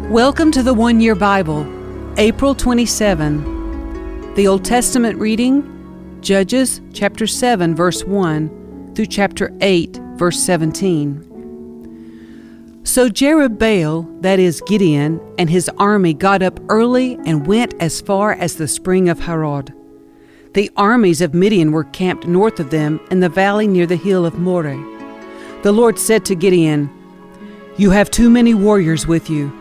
Welcome to the One Year Bible, April 27. The Old Testament reading, Judges chapter 7, verse 1 through chapter 8, verse 17. So Jerubbaal, that is Gideon, and his army got up early and went as far as the spring of Harod. The armies of Midian were camped north of them in the valley near the hill of Moreh. The Lord said to Gideon, "You have too many warriors with you.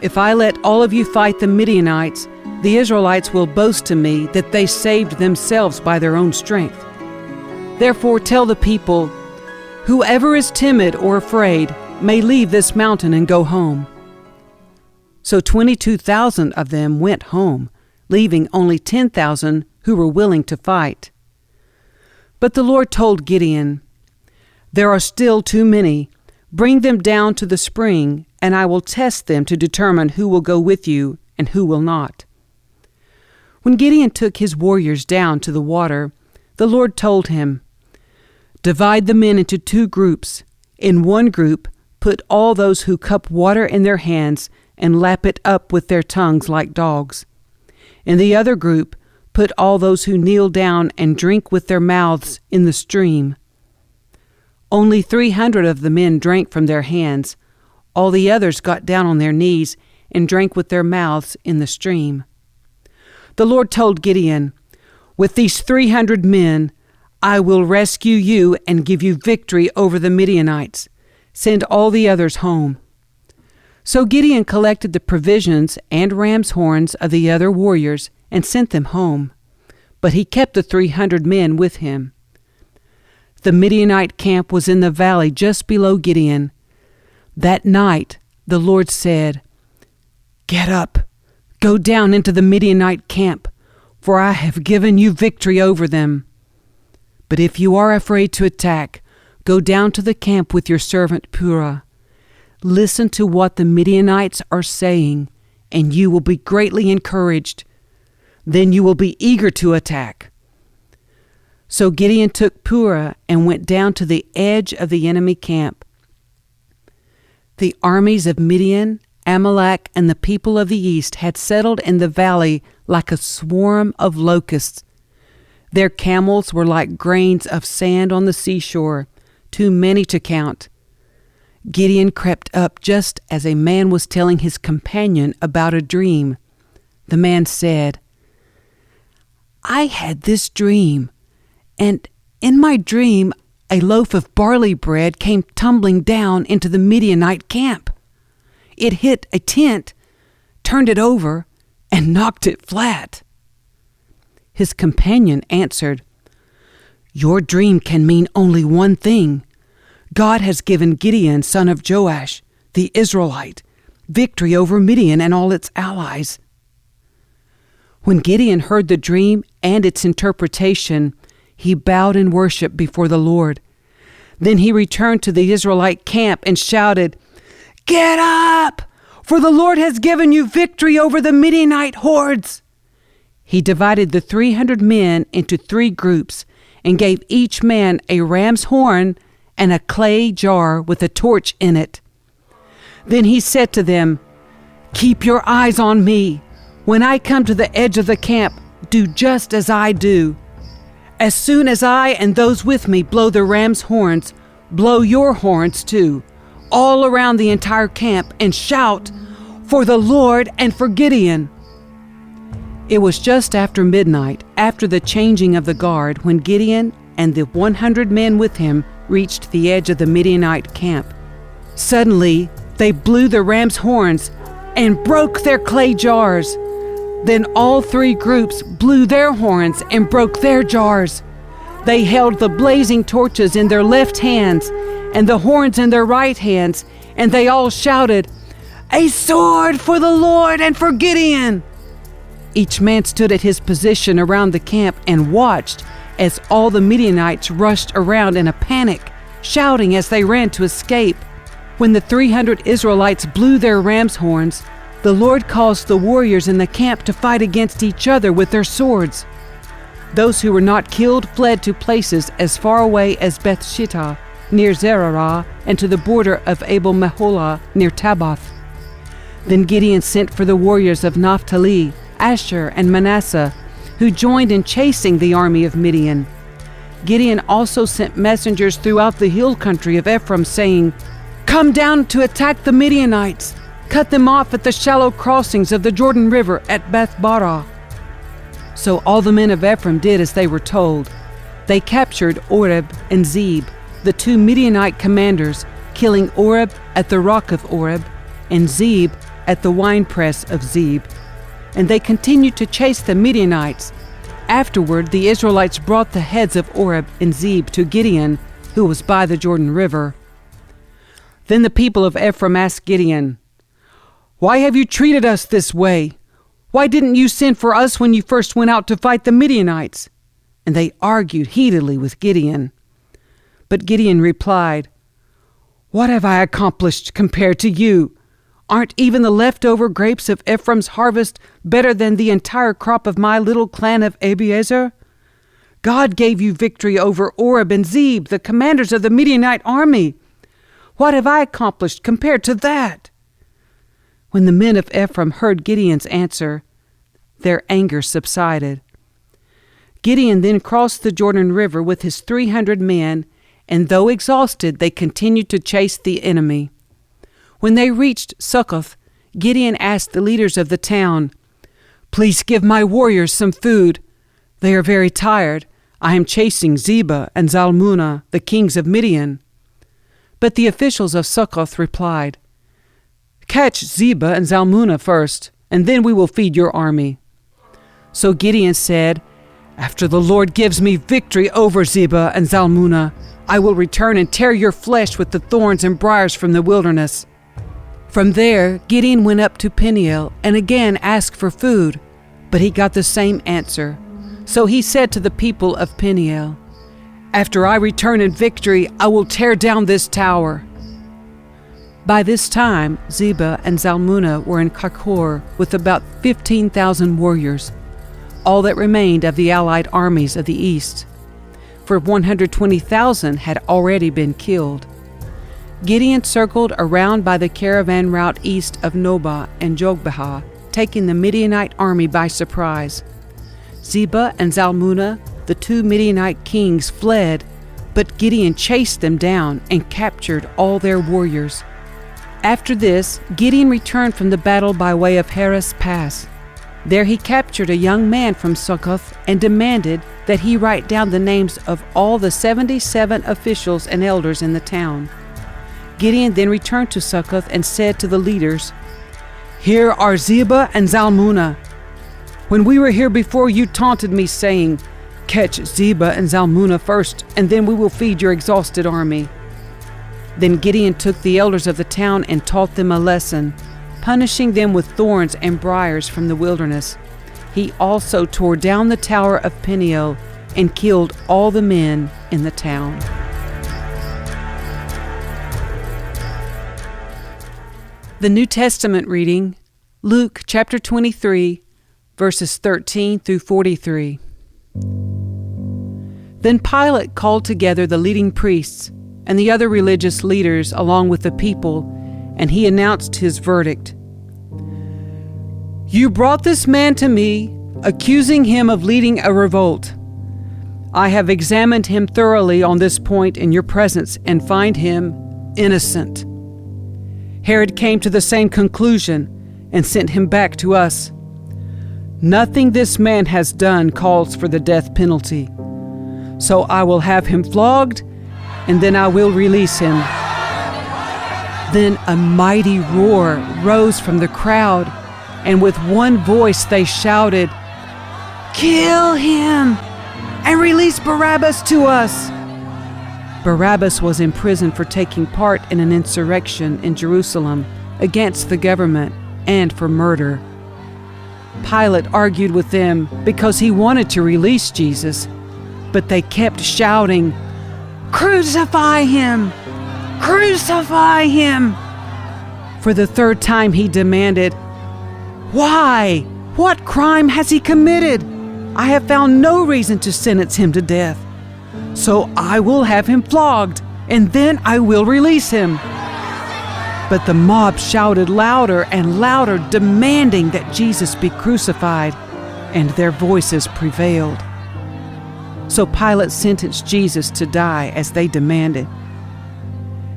If I let all of you fight the Midianites, the Israelites will boast to me that they saved themselves by their own strength. Therefore tell the people, whoever is timid or afraid may leave this mountain and go home." So 22,000 of them went home, leaving only 10,000 who were willing to fight. But the Lord told Gideon, "There are still too many. Bring them down to the spring, and I will test them to determine who will go with you and who will not." When Gideon took his warriors down to the water, the Lord told him, "Divide the men into two groups. In one group, put all those who cup water in their hands and lap it up with their tongues like dogs. In the other group, put all those who kneel down and drink with their mouths in the stream." Only 300 of the men drank from their hands. All the others got down on their knees and drank with their mouths in the stream. The Lord told Gideon, "With these 300 men, I will rescue you and give you victory over the Midianites. Send all the others home." So Gideon collected the provisions and ram's horns of the other warriors and sent them home. But he kept the 300 men with him. The Midianite camp was in the valley just below Gideon. That night the Lord said, "Get up, go down into the Midianite camp, for I have given you victory over them. But if you are afraid to attack, go down to the camp with your servant Purah. Listen to what the Midianites are saying, and you will be greatly encouraged. Then you will be eager to attack." So Gideon took Purah and went down to the edge of the enemy camp. The armies of Midian, Amalek, and the people of the east had settled in the valley like a swarm of locusts. Their camels were like grains of sand on the seashore, too many to count. Gideon crept up just as a man was telling his companion about a dream. The man said, "I had this dream, and in my dream a loaf of barley bread came tumbling down into the Midianite camp. It hit a tent, turned it over, and knocked it flat." His companion answered, "Your dream can mean only one thing. God has given Gideon, son of Joash, the Israelite, victory over Midian and all its allies." When Gideon heard the dream and its interpretation, he bowed in worship before the Lord. Then he returned to the Israelite camp and shouted, "Get up, for the Lord has given you victory over the Midianite hordes." He divided the 300 men into 3 groups and gave each man a ram's horn and a clay jar with a torch in it. Then he said to them, "Keep your eyes on me. When I come to the edge of the camp, do just as I do. As soon as I and those with me blow the ram's horns, blow your horns too, all around the entire camp, and shout, 'For the Lord and for Gideon.'" It was just after midnight, after the changing of the guard, when Gideon and the 100 men with him reached the edge of the Midianite camp. Suddenly, they blew the ram's horns and broke their clay jars. Then all 3 groups blew their horns and broke their jars. They held the blazing torches in their left hands and the horns in their right hands, and they all shouted, "A sword for the Lord and for Gideon!" Each man stood at his position around the camp and watched as all the Midianites rushed around in a panic, shouting as they ran to escape. When the 300 Israelites blew their ram's horns, the Lord caused the warriors in the camp to fight against each other with their swords. Those who were not killed fled to places as far away as Beth-shittah, near Zererah, and to the border of Abel-meholah, near Tabbath. Then Gideon sent for the warriors of Naphtali, Asher, and Manasseh, who joined in chasing the army of Midian. Gideon also sent messengers throughout the hill country of Ephraim, saying, "Come down to attack the Midianites. Cut them off at the shallow crossings of the Jordan River at Beth-barah." So all the men of Ephraim did as they were told. They captured Oreb and Zeb, the two Midianite commanders, killing Oreb at the rock of Oreb and Zeb at the winepress of Zeb. And they continued to chase the Midianites. Afterward, the Israelites brought the heads of Oreb and Zeb to Gideon, who was by the Jordan River. Then the people of Ephraim asked Gideon, "Why have you treated us this way? Why didn't you send for us when you first went out to fight the Midianites?" And they argued heatedly with Gideon. But Gideon replied, "What have I accomplished compared to you? Aren't even the leftover grapes of Ephraim's harvest better than the entire crop of my little clan of Abiezer? God gave you victory over Oreb and Zeb, the commanders of the Midianite army. What have I accomplished compared to that?" When the men of Ephraim heard Gideon's answer, their anger subsided. Gideon then crossed the Jordan River with his 300 men, and though exhausted, they continued to chase the enemy. When they reached Succoth, Gideon asked the leaders of the town, "Please give my warriors some food. They are very tired. I am chasing Zebah and Zalmunna, the kings of Midian." But the officials of Succoth replied, "Catch Zebah and Zalmunna first, and then we will feed your army." So Gideon said, "After the Lord gives me victory over Zebah and Zalmunna, I will return and tear your flesh with the thorns and briars from the wilderness." From there, Gideon went up to Peniel and again asked for food, but he got the same answer. So he said to the people of Peniel, "After I return in victory, I will tear down this tower." By this time, Zebah and Zalmunna were in Kyker with about 15,000 warriors, all that remained of the allied armies of the east, for 120,000 had already been killed. Gideon circled around by the caravan route east of Nobah and Jogbehah, taking the Midianite army by surprise. Zebah and Zalmunna, the two Midianite kings, fled, but Gideon chased them down and captured all their warriors. After this, Gideon returned from the battle by way of Heres Pass. There he captured a young man from Succoth and demanded that he write down the names of all the 77 officials and elders in the town. Gideon then returned to Succoth and said to the leaders, "Here are Zebah and Zalmunna. When we were here before, you taunted me, saying, 'Catch Zebah and Zalmunna first, and then we will feed your exhausted army.'" Then Gideon took the elders of the town and taught them a lesson, punishing them with thorns and briars from the wilderness. He also tore down the tower of Peniel and killed all the men in the town. The New Testament reading, Luke chapter 23, verses 13 through 43. Then Pilate called together the leading priests and the other religious leaders along with the people, and he announced his verdict. "You brought this man to me, accusing him of leading a revolt. I have examined him thoroughly on this point in your presence and find him innocent." Herod came to the same conclusion and sent him back to us. "Nothing this man has done calls for the death penalty. So I will have him flogged, and then I will release him." Then a mighty roar rose from the crowd, and with one voice they shouted, "Kill him and release Barabbas to us!" Barabbas was in prison for taking part in an insurrection in Jerusalem against the government and for murder. Pilate argued with them because he wanted to release Jesus, but they kept shouting, "Crucify him! Crucify him!" For the third time he demanded, "Why? What crime has he committed? I have found no reason to sentence him to death. So I will have him flogged, and then I will release him." But the mob shouted louder and louder, demanding that Jesus be crucified, and their voices prevailed. So Pilate sentenced Jesus to die as they demanded.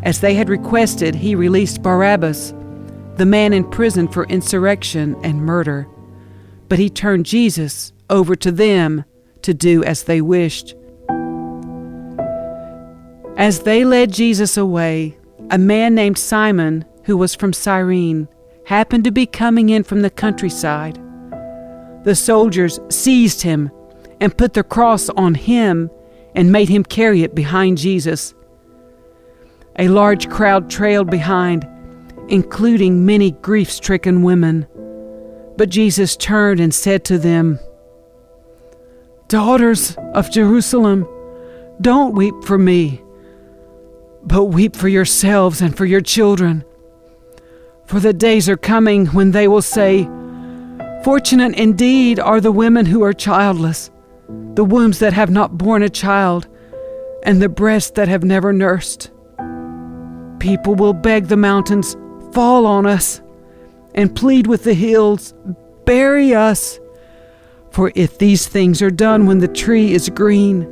As they had requested, he released Barabbas, the man in prison for insurrection and murder. But he turned Jesus over to them to do as they wished. As they led Jesus away, a man named Simon, who was from Cyrene, happened to be coming in from the countryside. The soldiers seized him and put the cross on him and made him carry it behind Jesus. A large crowd trailed behind, including many grief-stricken women. But Jesus turned and said to them, "Daughters of Jerusalem, don't weep for me, but weep for yourselves and for your children. For the days are coming when they will say, 'Fortunate indeed are the women who are childless, the wombs that have not borne a child, and the breasts that have never nursed.' People will beg the mountains, 'Fall on us,' and plead with the hills, 'Bury us.' For if these things are done when the tree is green,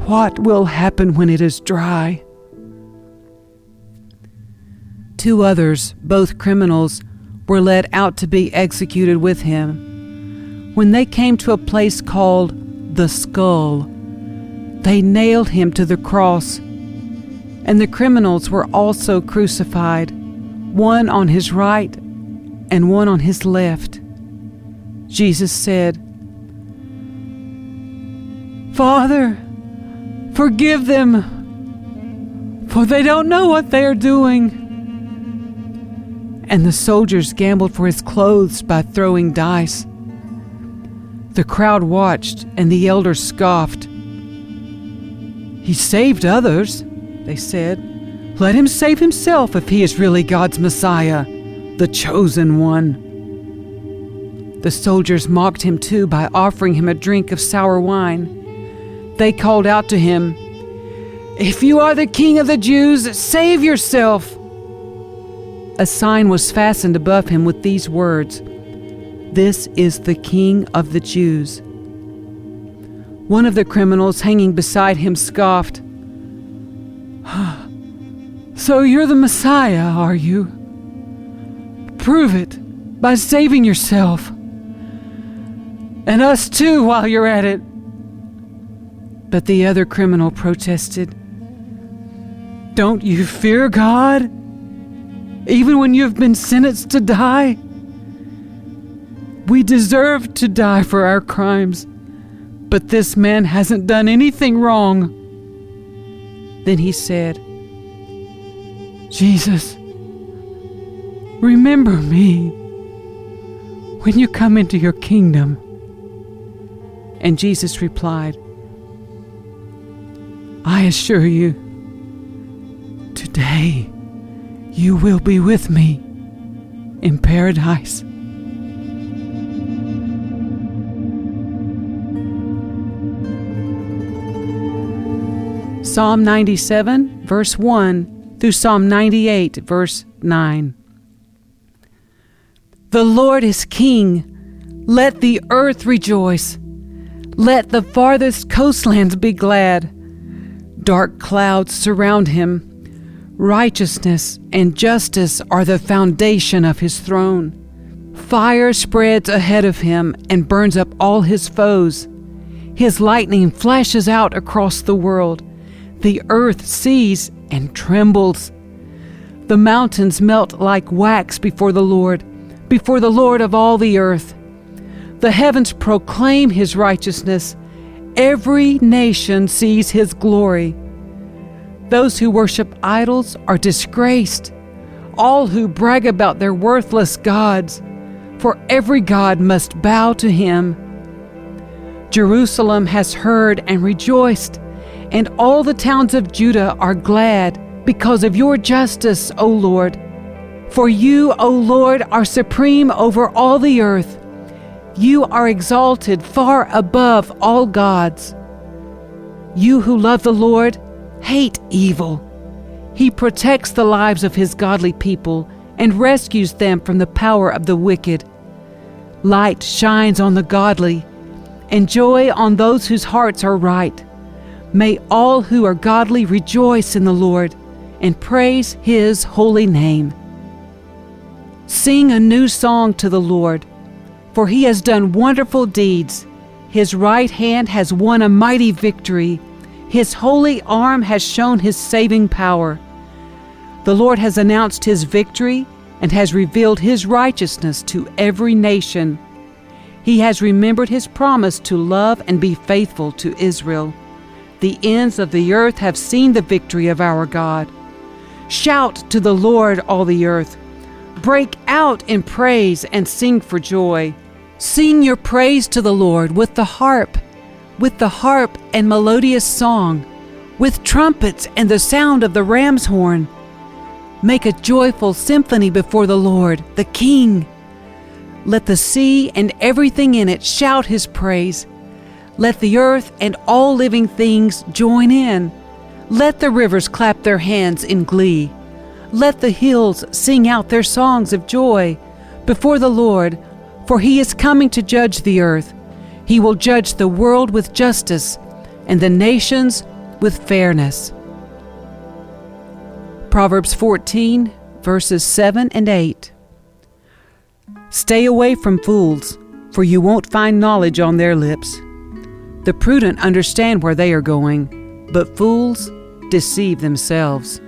what will happen when it is dry?" 2 others, both criminals, were led out to be executed with him. When they came to a place called the Skull, they nailed him to the cross, and the criminals were also crucified, one on his right and one on his left. Jesus said, "Father, forgive them, for they don't know what they are doing." And the soldiers gambled for his clothes by throwing dice. The crowd watched, and the elders scoffed. "He saved others," they said. "Let him save himself if he is really God's Messiah, the chosen one." The soldiers mocked him too by offering him a drink of sour wine. They called out to him, "If you are the King of the Jews, save yourself." A sign was fastened above him with these words, "This is the King of the Jews." One of the criminals hanging beside him scoffed, "So you're the Messiah, are you? Prove it by saving yourself. And us too while you're at it." But the other criminal protested, "Don't you fear God, even when you've been sentenced to die? We deserve to die for our crimes, but this man hasn't done anything wrong." Then he said, "Jesus, remember me when you come into your kingdom." And Jesus replied, "I assure you, today you will be with me in paradise." Psalm 97, verse 1 through Psalm 98, verse 9. The Lord is King. Let the earth rejoice. Let the farthest coastlands be glad. Dark clouds surround him. Righteousness and justice are the foundation of his throne. Fire spreads ahead of him and burns up all his foes. His lightning flashes out across the world. The earth sees and trembles. The mountains melt like wax before the Lord of all the earth. The heavens proclaim his righteousness. Every nation sees his glory. Those who worship idols are disgraced, all who brag about their worthless gods, for every god must bow to him. Jerusalem has heard and rejoiced, and all the towns of Judah are glad because of your justice, O Lord. For you, O Lord, are supreme over all the earth. You are exalted far above all gods. You who love the Lord, hate evil. He protects the lives of His godly people and rescues them from the power of the wicked. Light shines on the godly, and joy on those whose hearts are right. May all who are godly rejoice in the Lord and praise His holy name. Sing a new song to the Lord, for He has done wonderful deeds. His right hand has won a mighty victory. His holy arm has shown His saving power. The Lord has announced His victory and has revealed His righteousness to every nation. He has remembered His promise to love and be faithful to Israel. The ends of the earth have seen the victory of our God. Shout to the Lord, all the earth. Break out in praise and sing for joy. Sing your praise to the Lord with the harp and melodious song, with trumpets and the sound of the ram's horn. Make a joyful symphony before the Lord, the King. Let the sea and everything in it shout His praise. Let the earth and all living things join in. Let the rivers clap their hands in glee. Let the hills sing out their songs of joy before the Lord, for He is coming to judge the earth. He will judge the world with justice and the nations with fairness. Proverbs 14, verses 7 and 8. Stay away from fools, for you won't find knowledge on their lips. The prudent understand where they are going, but fools deceive themselves.